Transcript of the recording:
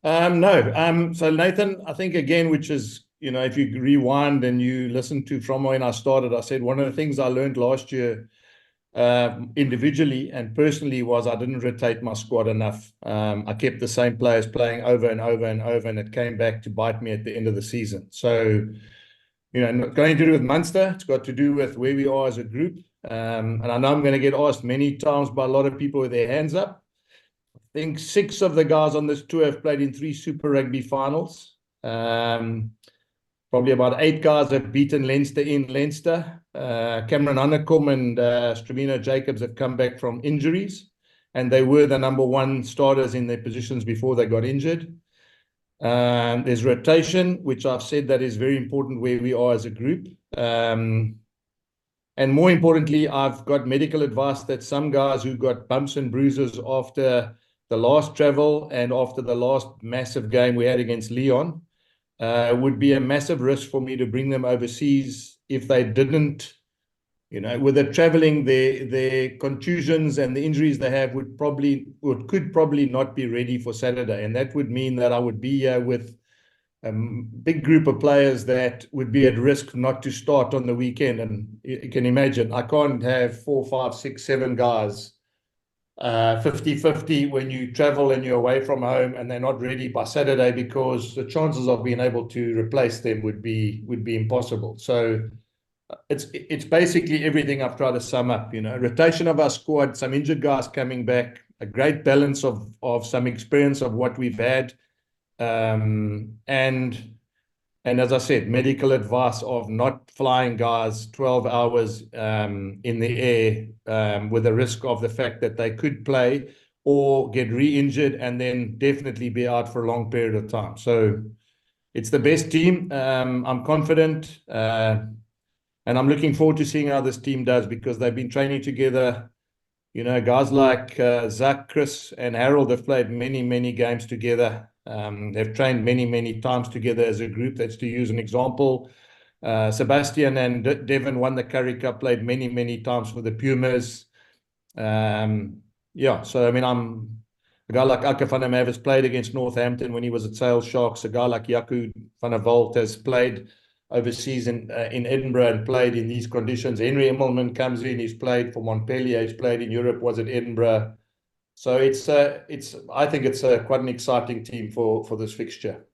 No. So Nathan, I think again, which is, if you rewind and you listen to from when I started, I said one of the things I learned last year, individually and personally, was I didn't rotate my squad enough. I kept the same players playing over and over and over, and it came back to bite me at the end of the season. So, not going to do with Munster. It's got to do with where we are as a group. And I know I'm going to get asked many times by a lot of people with their hands up. I think six of the guys on this tour have played in three Super Rugby finals. Probably about eight guys have beaten Leinster in Leinster. Cameron Honeycomb and Stravino Jacobs have come back from injuries, and they were the number one starters in their positions before they got injured. There's rotation, which I've said that is very important where we are as a group. And more importantly, I've got medical advice that some guys who got bumps and bruises after the last travel and after the last massive game we had against Leon, would be a massive risk for me to bring them overseas if they didn't, with the traveling, their contusions and the injuries they have could probably not be ready for Saturday. And that would mean that I would be here with a big group of players that would be at risk not to start on the weekend. And you can imagine, I can't have 4, 5, 6, 7 guys 50-50 when you travel and you're away from home and they're not ready by Saturday, because the chances of being able to replace them would be impossible. So it's basically everything I've tried to sum up. Rotation of our squad, some injured guys coming back, a great balance of some experience of what we've had, and as I said, medical advice of not flying guys 12 hours in the air, with the risk of the fact that they could play or get re-injured and then definitely be out for a long period of time. So it's the best team. I'm confident, and I'm looking forward to seeing how this team does, because they've been training together. Guys like Zach, Chris, and Harold have played many, many games together. They've trained many, many times together as a group. That's to use an example. Sebastian and Devon won the Curry Cup, played many, many times for the Pumas. Yeah, so I mean, a guy like Aka van der Merwe has played against Northampton when he was at Sale Sharks. A guy like Jaco van der Walt has played overseas in Edinburgh and played in these conditions. Henry Immelman comes in, he's played for Montpellier, he's played in Europe, was at Edinburgh. So I think it's quite an exciting team for this fixture.